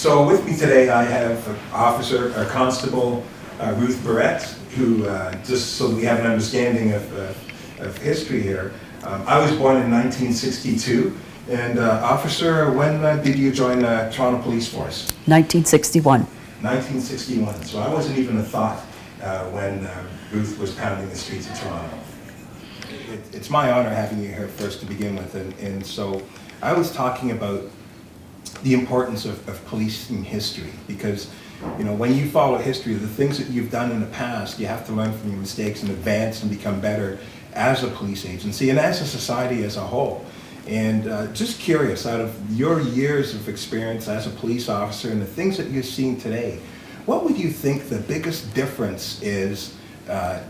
So with me today, I have Constable Ruth Barrett, who, just so we have an understanding of history here, I was born in 1962, and Officer, when did you join the Toronto Police Force? 1961. 1961, so I wasn't even a thought when Ruth was pounding the streets of Toronto. It's my honor having you here first to begin with, and so I was talking about the importance of policing history, because you know, when you follow history, the things that you've done in the past, you have to learn from your mistakes and advance and become better as a police agency and as a society as a whole. And just curious, out of your years of experience as a police officer and the things that you're seeing today, what would you think the biggest difference is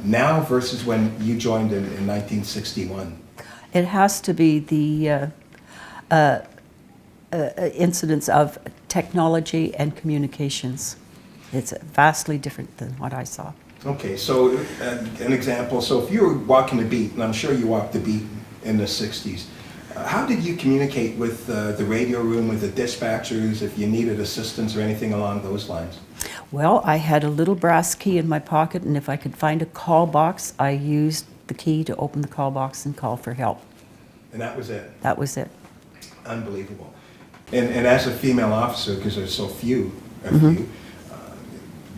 now versus when you joined in 1961? It has to be the incidence of technology and communications. It's vastly different than what I saw. Okay, so an example, so if you were walking the beat, and I'm sure you walked the beat in the 60s, how did you communicate with the radio room, with the dispatchers, if you needed assistance or anything along those lines? Well, I had a little brass key in my pocket, and if I could find a call box, I used the key to open the call box and call for help. And that was it? That was it. Unbelievable. And as a female officer, because there's so few of you,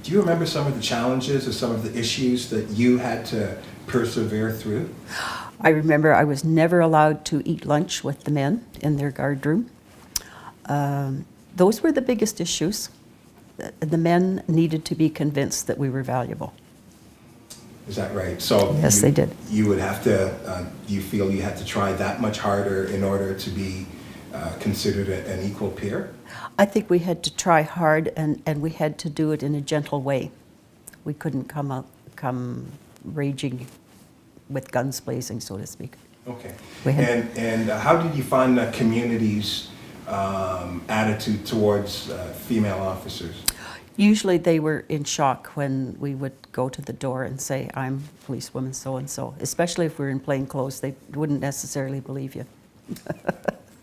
do you remember some of the challenges or some of the issues that you had to persevere through? I remember I was never allowed to eat lunch with the men in their guard room. Those were the biggest issues. The men needed to be convinced that we were valuable. Is that right? So yes, they did. You would have to, you feel you had to try that much harder in order to be considered an equal peer? I think we had to try hard, and we had to do it in a gentle way. We couldn't come raging with guns blazing, so to speak. Okay. We had And how did you find the community's attitude towards female officers? Usually they were in shock when we would go to the door and say, I'm policewoman so-and-so. Especially if we were in plain clothes, they wouldn't necessarily believe you.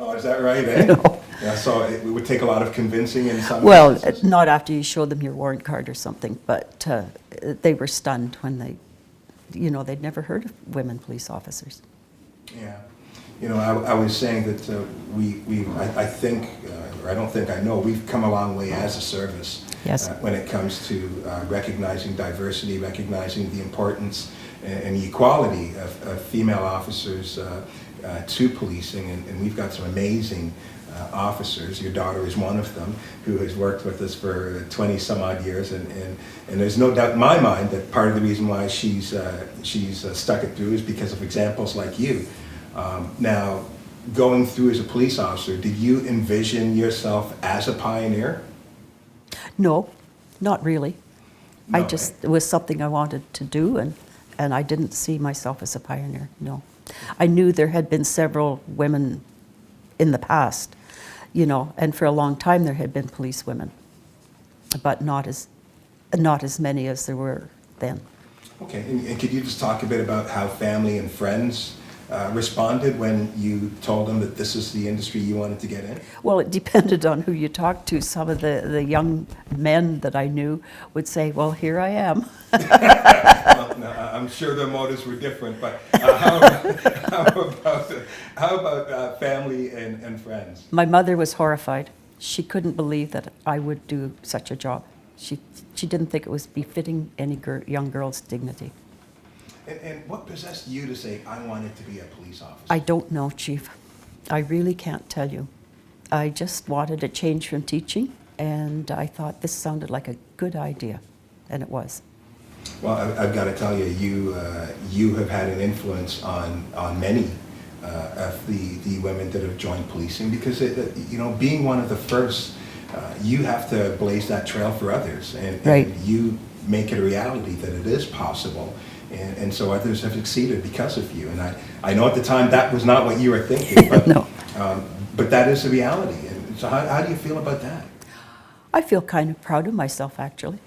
Oh, is that right, eh? No. Yeah, so it would take a lot of convincing in some Well, cases. not after you showed them your warrant card or something, but they were stunned when they, you know, they'd never heard of women police officers. Yeah. You know, I was saying that I think, or I don't think I know, we've come a long way as a service. Yes. When it comes to recognizing diversity, recognizing the importance and the equality of female officers to policing, and we've got some amazing officers. Your daughter is one of them, who has worked with us for 20 some odd years, and there's no doubt in my mind that part of the reason why she's stuck it through is because of examples like you. Now, going through as a police officer, did you envision yourself as a pioneer? No, not really. No, It was something I wanted to do, and I didn't see myself as a pioneer, no. I knew there had been several women in the past, you know, and for a long time there had been police women, but not as many as there were then. Okay, and could you just talk a bit about how family and friends responded when you told them that this is the industry you wanted to get in? Well, it depended on who you talked to. Some of the young men that I knew would say, well, here I am. Well, no, I'm sure their motives were different, but how about family and friends? My mother was horrified. She couldn't believe that I would do such a job. She didn't think it was befitting any young girl's dignity. And what possessed you to say, I wanted to be a police officer? I don't know, Chief. I really can't tell you. I just wanted a change from teaching, and I thought this sounded like a good idea, and it was. Well, I've got to tell you, you have had an influence on many of the women that have joined policing, because you know, being one of the first, you have to blaze that trail for others, and you make it a reality that it is possible. And so others have succeeded because of you. And I know at the time that was not what you were thinking, but, no. But that is the reality. And so how do you feel about that? I feel kind of proud of myself, actually.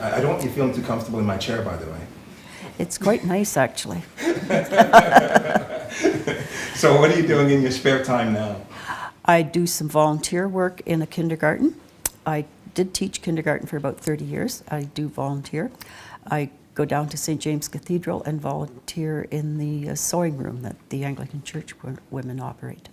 I don't want you feeling too comfortable in my chair, by the way. It's quite nice, actually. So what are you doing in your spare time now? I do some volunteer work in a kindergarten, I did teach kindergarten for about 30 years. I do volunteer. I go down to St. James Cathedral and volunteer in the sewing room that the Anglican Church women operate.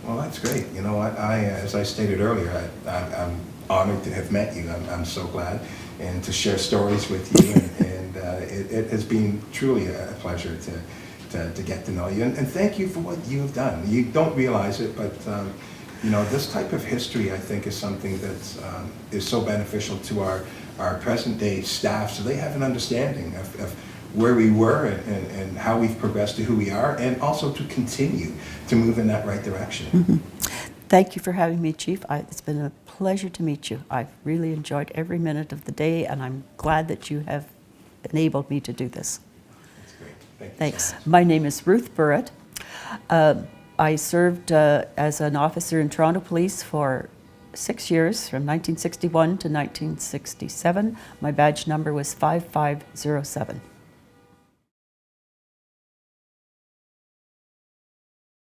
Well, that's great. You know, as I stated earlier, I'm honored to have met you. I'm so glad, and to share stories with you. And it has been truly a pleasure to get to know you. And thank you for what you have done. You don't realize it, but you know, this type of history, I think, is something that is so beneficial to our present day staff, so they have an understanding of where we were and how we've progressed to who we are, and also to continue to move in that right direction. Mm-hmm. Thank you for having me, Chief. It's been a pleasure to meet you. I've really enjoyed every minute of the day, and I'm glad that you have enabled me to do this. That's great. Thank you. Thanks. So much. My name is Ruth Burritt. I served as an officer in Toronto Police for 6 years, from 1961 to 1967. My badge number was 5507.